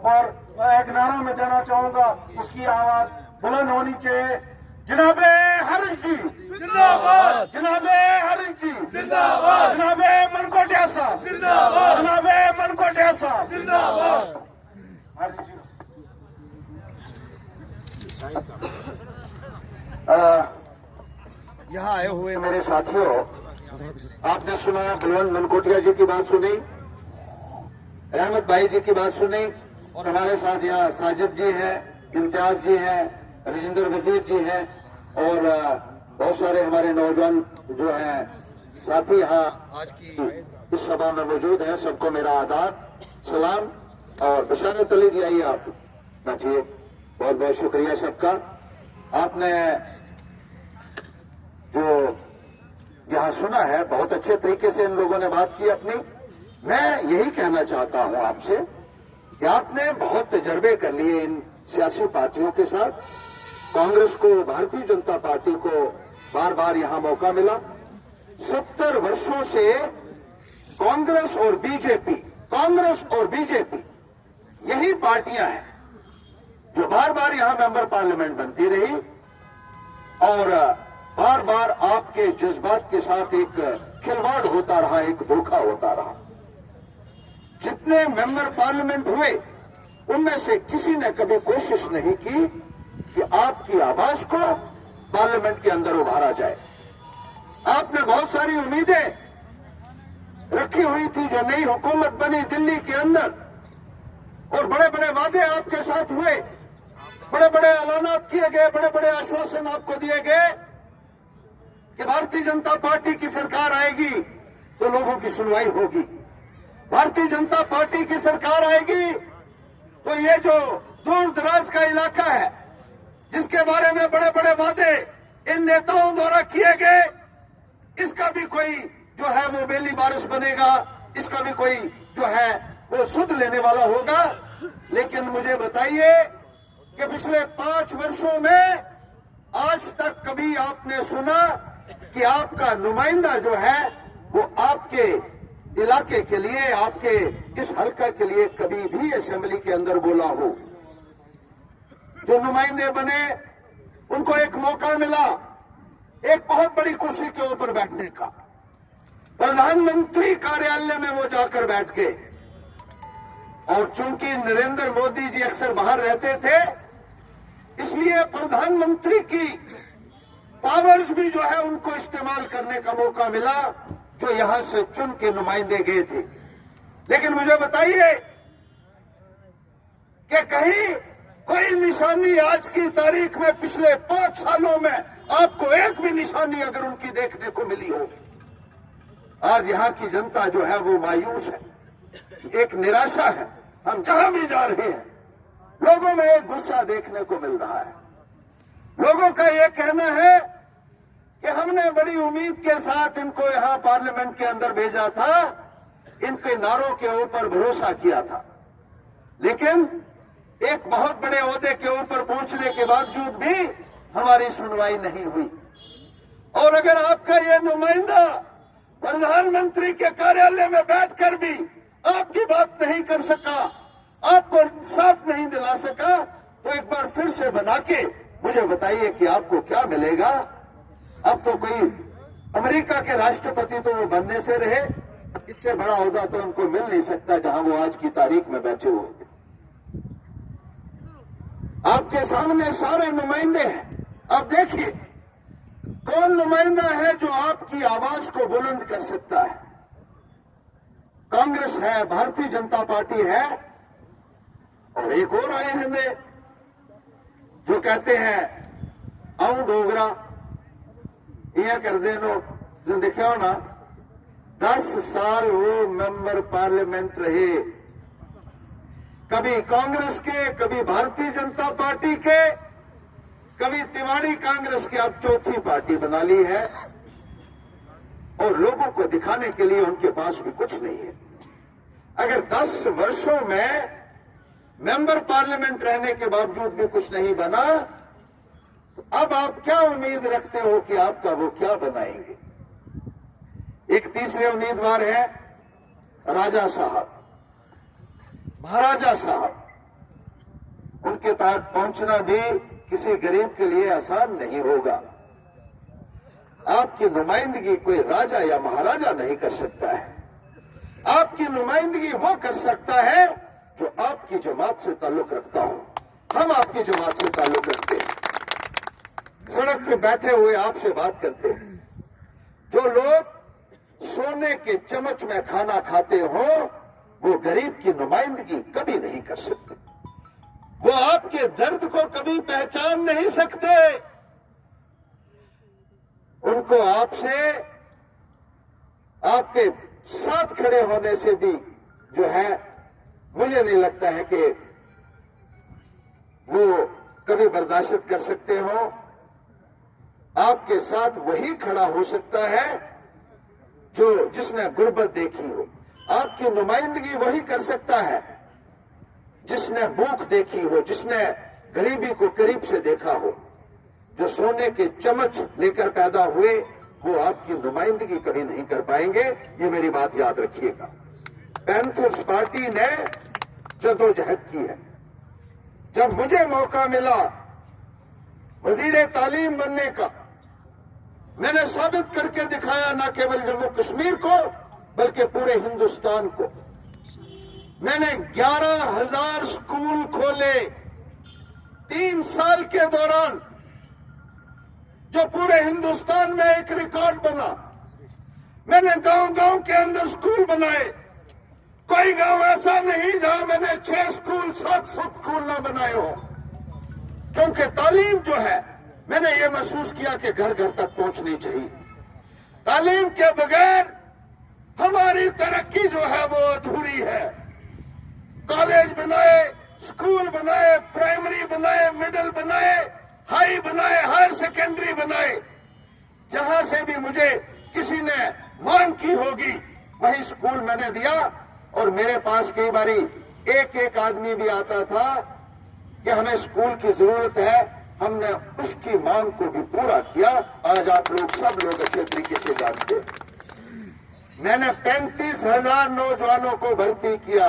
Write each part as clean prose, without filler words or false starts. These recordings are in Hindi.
और एक नारा मैं देना चाहूंगा, उसकी आवाज बुलंद होनी चाहिए। जनाबे हरीश जी जिंदाबाद, जनाबे हरीश जी जिंदाबाद, जनाबे मनकोटिया साहब जिंदाबाद, जनाबे मनकोटिया साहब जिंदाबाद। हरीश जी यहाँ आए हुए मेरे साथियों, आपने सुना बलवंत मनकोटिया जी की बात सुनी, रहमत भाई जी की बात सुनी, और हमारे साथ यहाँ साजिद जी हैं, इम्तियाज जी हैं, राजेंद्र वजीर जी हैं, और बहुत सारे हमारे नौजवान जो हैं साथी यहाँ आज की इस सभा में मौजूद हैं। सबको मेरा आदाब सलाम। और बशारत अली जी, आइए आप बैठिए। बहुत बहुत शुक्रिया सबका। आपने जो यहाँ सुना है, बहुत अच्छे तरीके से इन लोगों ने बात की अपनी। मैं यही कहना चाहता हूं आपसे कि आपने बहुत तजर्बे कर लिए इन सियासी पार्टियों के साथ। कांग्रेस को, भारतीय जनता पार्टी को बार बार यहां मौका मिला। 70 वर्षों से कांग्रेस और बीजेपी यही पार्टियां हैं जो बार बार यहां मेंबर पार्लियामेंट बनती रही और बार बार आपके जज्बात के साथ एक खिलवाड़ होता रहा, एक धोखा होता रहा। जितने मेंबर पार्लियामेंट हुए उनमें से किसी ने कभी कोशिश नहीं की कि आपकी आवाज को पार्लियामेंट के अंदर उभारा जाए। आपने बहुत सारी उम्मीदें रखी हुई थी। जो नई हुकूमत बनी दिल्ली के अंदर, और बड़े बड़े वादे आपके साथ हुए, बड़े बड़े ऐलानात किए गए, बड़े बड़े आश्वासन आपको दिए गए कि भारतीय जनता पार्टी की सरकार आएगी तो लोगों की सुनवाई होगी, भारतीय जनता पार्टी की सरकार आएगी तो ये जो दूर दराज का इलाका है जिसके बारे में बड़े बड़े वादे इन नेताओं द्वारा किए गए, इसका भी कोई जो है वो बेली बारिश बनेगा, इसका भी कोई जो है वो सुध लेने वाला होगा। लेकिन मुझे बताइए कि पिछले 5 वर्षों में आज तक कभी आपने सुना कि आपका नुमाइंदा जो है वो आपके इलाके के लिए, आपके इस हल्का के लिए कभी भी असेंबली के अंदर बोला हो? जो नुमाइंदे बने उनको एक मौका मिला एक बहुत बड़ी कुर्सी के ऊपर बैठने का। प्रधानमंत्री कार्यालय में वो जाकर बैठ गए, और चूंकि नरेंद्र मोदी जी अक्सर बाहर रहते थे इसलिए प्रधानमंत्री की पावर्स भी जो है उनको इस्तेमाल करने का मौका मिला, जो यहां से चुन के नुमाइंदे गए थे। लेकिन मुझे बताइए कि कहीं कोई निशानी आज की तारीख में पिछले 5 सालों में आपको एक भी निशानी अगर उनकी देखने को मिली हो? आज यहां की जनता जो है वो मायूस है, एक निराशा है। हम जहां भी जा रहे हैं लोगों में एक गुस्सा देखने को मिल रहा है। लोगों का ये कहना है कि हमने बड़ी उम्मीद के साथ इनको यहां पार्लियामेंट के अंदर भेजा था, इनके नारों के ऊपर भरोसा किया था, लेकिन एक बहुत बड़े ओहदे के ऊपर पहुंचने के बावजूद भी हमारी सुनवाई नहीं हुई। और अगर आपका ये नुमाइंदा प्रधानमंत्री के कार्यालय में बैठकर भी आपकी बात नहीं कर सका, आपको साफ नहीं दिला सका, तो एक बार फिर से बना के मुझे बताइए कि आपको क्या मिलेगा? अब तो कोई अमेरिका के राष्ट्रपति तो वो बनने से रहे, इससे बड़ा ओहदा तो उनको मिल नहीं सकता जहां वो आज की तारीख में बैठे हुए थे। आपके सामने सारे नुमाइंदे हैं। अब देखिए कौन नुमाइंदा है जो आपकी आवाज को बुलंद कर सकता है। कांग्रेस है, भारतीय जनता पार्टी है, और एक और आए हैं जो कहते हैं आऊं डोगरा यह कर देनो। देखा हो ना, 10 साल वो मेंबर पार्लियामेंट रहे, कभी कांग्रेस के, कभी भारतीय जनता पार्टी के, कभी तिवाड़ी कांग्रेस की, अब चौथी पार्टी बना ली है, और लोगों को दिखाने के लिए उनके पास भी कुछ नहीं है। अगर 10 वर्षों में मेंबर पार्लियामेंट रहने के बावजूद भी कुछ नहीं बना, तो अब आप क्या उम्मीद रखते हो कि आपका वो क्या बनाएंगे? एक तीसरे उम्मीदवार है राजा साहब, महाराजा साहब। के तक पहुंचना भी किसी गरीब के लिए आसान नहीं होगा। आपकी नुमाइंदगी कोई राजा या महाराजा नहीं कर सकता है। आपकी नुमाइंदगी वो कर सकता है जो आपकी जमात से ताल्लुक रखता हो। हम आपकी जमात से ताल्लुक रखते हैं, सड़क पे बैठे हुए आपसे बात करते हैं। जो लोग सोने के चम्मच में खाना खाते हो वो गरीब की नुमाइंदगी कभी नहीं कर सकते। वो आपके दर्द को कभी पहचान नहीं सकते। उनको आपसे, आपके साथ खड़े होने से भी जो है, मुझे नहीं लगता है कि वो कभी बर्दाश्त कर सकते हो। आपके साथ वही खड़ा हो सकता है जो जिसने गुर्बत देखी हो। आपकी नुमाइंदगी वही कर सकता है जिसने भूख देखी हो, जिसने गरीबी को करीब से देखा हो। जो सोने के चम्मच लेकर पैदा हुए वो आपकी नुमाइंदगी कभी नहीं कर पाएंगे, ये मेरी बात याद रखिएगा। पैंथर्स पार्टी ने जद्दोजहद की है। जब मुझे मौका मिला वजीर तालीम बनने का, मैंने साबित करके दिखाया न केवल जम्मू कश्मीर को बल्कि पूरे हिंदुस्तान को। मैंने 11,000 स्कूल खोले 3 साल के दौरान, जो पूरे हिंदुस्तान में एक रिकॉर्ड बना। मैंने गांव-गांव के अंदर स्कूल बनाए। कोई गांव ऐसा नहीं जहां मैंने 6 स्कूल 7 स्कूल न बनाए हो, क्योंकि तालीम जो है, मैंने ये महसूस किया कि घर घर तक पहुंचनी चाहिए। तालीम के बगैर हमारी तरक्की जो है वो अधूरी है। कॉलेज बनाए, स्कूल बनाए, प्राइमरी बनाए, मिडिल बनाए, हाई बनाए, हायर सेकेंडरी बनाए। जहां से भी मुझे किसी ने मांग की होगी वही स्कूल मैंने दिया। और मेरे पास कई बारी एक आदमी भी आता था कि हमें स्कूल की जरूरत है, हमने उसकी मांग को भी पूरा किया। आज आप लोग सब लोग अच्छे तरीके से जानते हैं। मैंने 35,000 नौजवानों को भर्ती किया।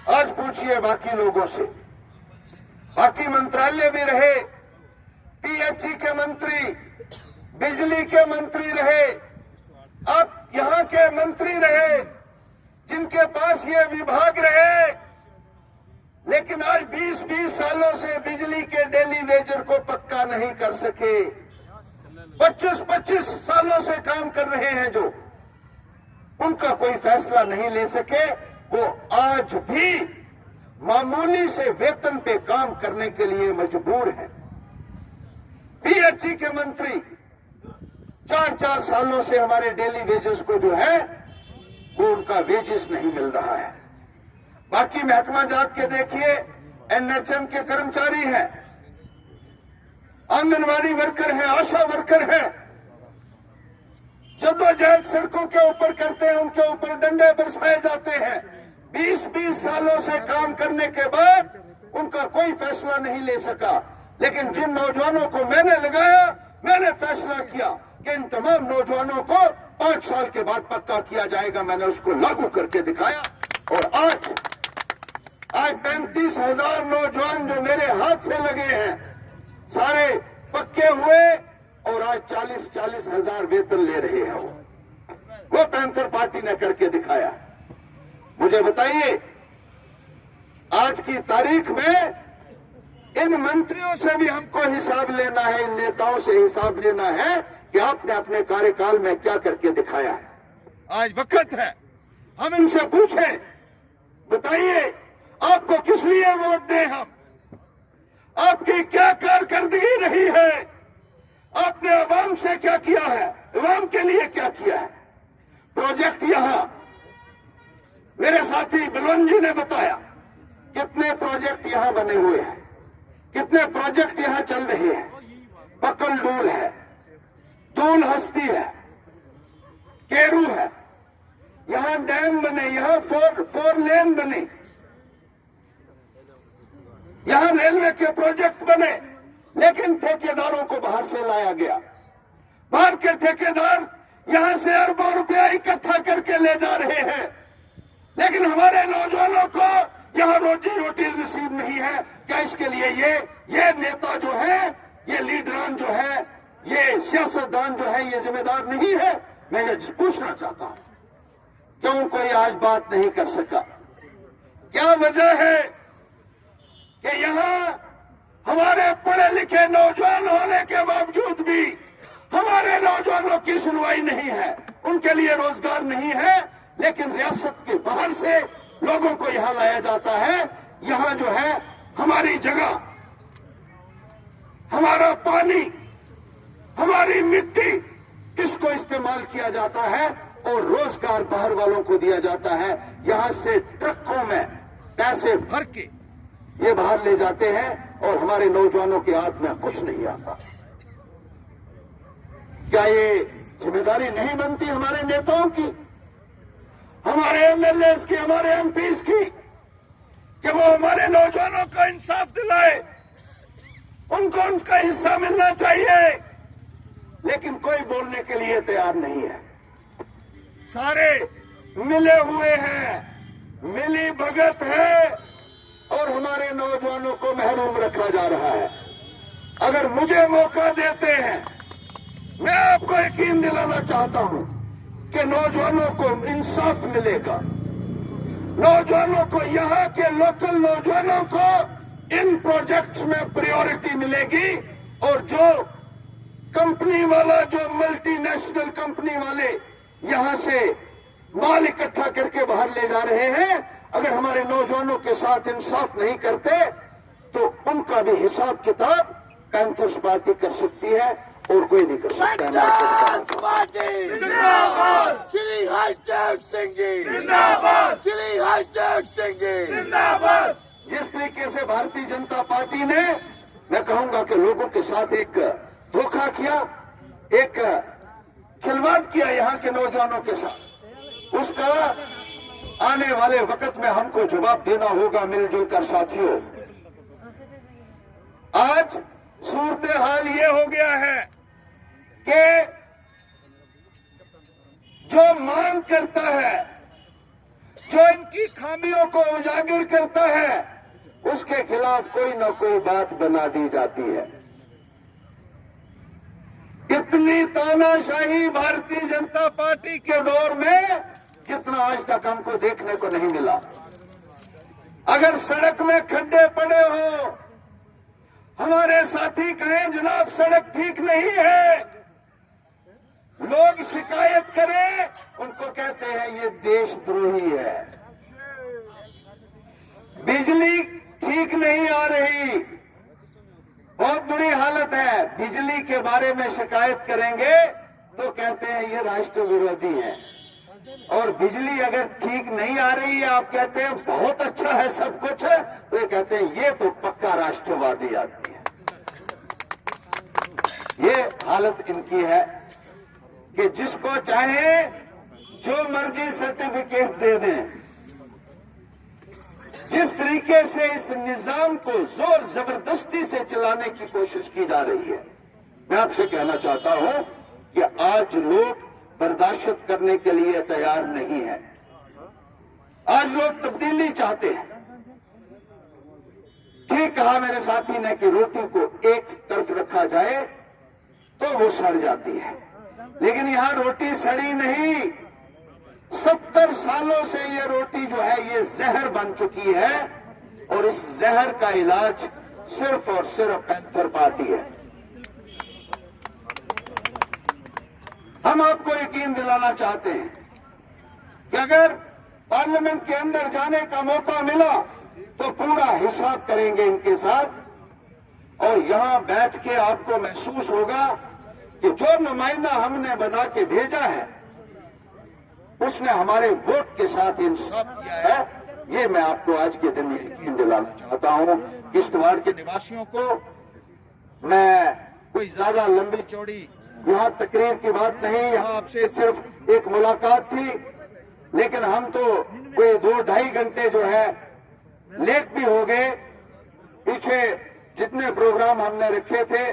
आज पूछिए बाकी लोगों से, बाकी मंत्रालय भी रहे, पीएचई के मंत्री, बिजली के मंत्री रहे, आप यहां के मंत्री रहे, जिनके पास ये विभाग रहे, लेकिन आज 20-20 सालों से बिजली के डेली वेजर को पक्का नहीं कर सके। 25-25 सालों से काम कर रहे हैं जो, उनका कोई फैसला नहीं ले सके। वो आज भी मामूली से वेतन पे काम करने के लिए मजबूर हैं। पीएचई के मंत्री 4-4 सालों से हमारे डेली वेजेस को जो है वो उनका वेजेस नहीं मिल रहा है। बाकी महकमा जात के देखिए, एनएचएम के कर्मचारी हैं, आंगनवाड़ी वर्कर हैं, आशा वर्कर हैं, जद्दोजहद सड़कों के ऊपर करते हैं, उनके ऊपर डंडे बरसाए जाते हैं। 20-20 सालों से काम करने के बाद उनका कोई फैसला नहीं ले सका। लेकिन जिन नौजवानों को मैंने लगाया, मैंने फैसला किया कि इन तमाम नौजवानों को 5 साल के बाद पक्का किया जाएगा। मैंने उसको लागू करके दिखाया और आज 35,000 नौजवान जो मेरे हाथ से लगे हैं सारे पक्के हुए और आज 40-40 हजार वेतन ले रहे हैं। वो पैंथर पार्टी ने करके दिखाया। मुझे बताइए, आज की तारीख में इन मंत्रियों से भी हमको हिसाब लेना है, इन नेताओं से हिसाब लेना है कि आपने अपने कार्यकाल में क्या करके दिखाया है। आज वक्त है हम इनसे पूछें, बताइए आपको किस लिए वोट दें हम, आपकी क्या कारकर्दगी रही है, आपने अवाम से क्या किया है, अवाम के लिए क्या किया है। प्रोजेक्ट यहां मेरे साथी बलवंत जी ने बताया कितने प्रोजेक्ट यहां बने हुए हैं, कितने प्रोजेक्ट यहां चल रहे हैं। पकल डूल है, दूल हस्ती है, केरू है, यहां डैम बने, यहां फोर लेन बने, यहां रेलवे के प्रोजेक्ट बने। लेकिन ठेकेदारों को बाहर से लाया गया। बाहर के ठेकेदार यहां से अरबों रुपया इकट्ठा करके ले जा रहे हैं, लेकिन हमारे नौजवानों को यहाँ रोजी रोटी नसीब नहीं है, क्या इसके लिए ये नेता जो है, ये लीडरान जो है, ये सियासतदान जो है, ये जिम्मेदार नहीं है? मैं ये पूछना चाहता हूं, क्यों कोई आज बात नहीं कर सका? क्या वजह है कि यहाँ हमारे पढ़े लिखे नौजवान होने के बावजूद भी हमारे नौजवानों की सुनवाई नहीं है, उनके लिए रोजगार नहीं है, लेकिन रियासत के बाहर से लोगों को यहां लाया जाता है। यहां जो है हमारी जगह, हमारा पानी, हमारी मिट्टी, इसको इस्तेमाल किया जाता है और रोजगार बाहर वालों को दिया जाता है। यहां से ट्रकों में पैसे भर के ये बाहर ले जाते हैं और हमारे नौजवानों के हाथ में कुछ नहीं आता। क्या ये जिम्मेदारी नहीं बनती हमारे नेताओं की, हमारे एमएलए की, हमारे एमपीज की, कि वो हमारे नौजवानों को इंसाफ दिलाए, उनको उनका हिस्सा मिलना चाहिए? लेकिन कोई बोलने के लिए तैयार नहीं है। सारे मिले हुए हैं, मिली भगत है और हमारे नौजवानों को महरूम रखा जा रहा है। अगर मुझे मौका देते हैं, मैं आपको यकीन दिलाना चाहता हूं कि नौजवानों को इंसाफ मिलेगा, नौजवानों को, यहां के लोकल नौजवानों को इन प्रोजेक्ट्स में प्रायोरिटी मिलेगी। और जो कंपनी वाला, जो मल्टीनेशनल कंपनी वाले यहां से माल इकट्ठा करके बाहर ले जा रहे हैं, अगर हमारे नौजवानों के साथ इंसाफ नहीं करते तो उनका भी हिसाब किताब पैंथर्स पार्टी कर सकती है और कोई नहीं कर सकता। जिंदाबाद श्री हर्षदेव सिंह जी, जिंदाबाद श्री हर्षदेव सिंह जी, जिंदाबाद। जिस तरीके से भारतीय जनता पार्टी ने, मैं कहूंगा कि लोगों के साथ एक धोखा किया, एक खिलवाड़ किया यहाँ के नौजवानों के साथ, उसका आने वाले वक्त में हमको जवाब देना होगा मिलजुल कर। साथियों, आज सूरत हाल ये हो गया है कि जो मांग करता है, जो इनकी खामियों को उजागर करता है, उसके खिलाफ कोई न कोई बात बना दी जाती है। इतनी तानाशाही भारतीय जनता पार्टी के दौर में जितना आज तक हमको देखने को नहीं मिला। अगर सड़क में खड्डे पड़े हो, हमारे साथी कहें जनाब सड़क ठीक नहीं है, लोग शिकायत करें, उनको कहते हैं ये देशद्रोही है। बिजली ठीक नहीं आ रही, बहुत बुरी हालत है, बिजली के बारे में शिकायत करेंगे तो कहते हैं ये राष्ट्र विरोधी है। और बिजली अगर ठीक नहीं आ रही है, आप कहते हैं बहुत अच्छा है सब कुछ, तो ये कहते हैं ये तो पक्का राष्ट्रवादी आदमी है। ये हालत इनकी है कि जिसको चाहे जो मर्जी सर्टिफिकेट दे दें। जिस तरीके से इस निजाम को जोर जबरदस्ती से चलाने की कोशिश की जा रही है, मैं आपसे कहना चाहता हूं कि आज लोग बर्दाश्त करने के लिए तैयार नहीं है। आज लोग तब्दीली चाहते हैं। ठीक कहा मेरे साथी ने कि रोटी को एक तरफ रखा जाए तो वो सड़ जाती है, लेकिन यहां रोटी सड़ी नहीं। 70 सालों से ये रोटी जो है ये जहर बन चुकी है और इस जहर का इलाज सिर्फ और सिर्फ पैंथर पार्टी है। हम आपको यकीन दिलाना चाहते हैं कि अगर पार्लियामेंट के अंदर जाने का मौका मिला तो पूरा हिसाब करेंगे इनके साथ। और यहां बैठ के आपको महसूस होगा कि जो नुमाइंदा हमने बना के भेजा है उसने हमारे वोट के साथ इंसाफ किया है। ये मैं आपको आज के दिन यकीन दिलाना चाहता हूं। किश्तवाड़ के निवासियों को मैं कोई ज्यादा लंबी चौड़ी यहां तकरीर की बात नहीं, यहां आपसे सिर्फ एक मुलाकात थी, लेकिन हम तो कोई 2-2.5 घंटे जो है लेट भी हो गए। पीछे जितने प्रोग्राम हमने रखे थे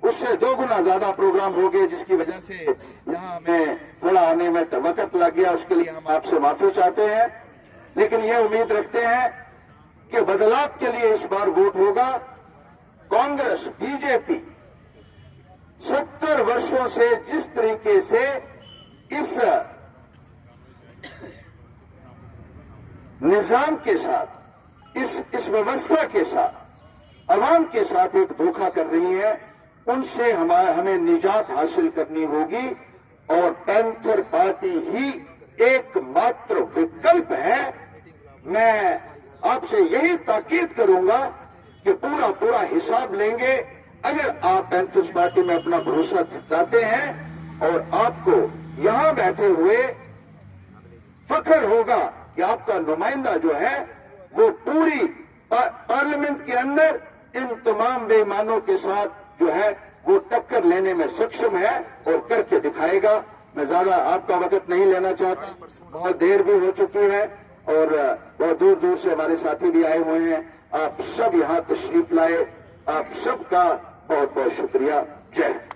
उससे 2 गुना ज्यादा प्रोग्राम हो गए, जिसकी वजह से यहां हमें थोड़ा आने में वक्त लग गया। उसके लिए हम आपसे माफी चाहते हैं, लेकिन ये उम्मीद रखते हैं के बदलाव के लिए इस बार वोट होगा। कांग्रेस, बीजेपी 70 वर्षों से जिस तरीके से इस निजाम के साथ, इस व्यवस्था के साथ, अवाम के साथ एक धोखा कर रही है, उनसे हमें निजात हासिल करनी होगी। और पैंथर पार्टी ही एकमात्र विकल्प है। मैं आपसे यही ताकीद करूंगा कि पूरा हिसाब लेंगे। अगर आप पैंथर्स पार्टी में अपना भरोसा जताते हैं और आपको यहां बैठे हुए फख्र होगा कि आपका नुमाइंदा जो है वो पूरी पार्लियामेंट के अंदर इन तमाम बेईमानों के साथ जो है वो टक्कर लेने में सक्षम है और करके दिखाएगा। मैं ज्यादा आपका वक्त नहीं लेना चाहता, बहुत देर भी हो चुकी है और बहुत दूर दूर से हमारे साथी भी आए हुए हैं। आप सब यहां तशरीफ लाए, आप सबका बहुत बहुत शुक्रिया। जय हिंद।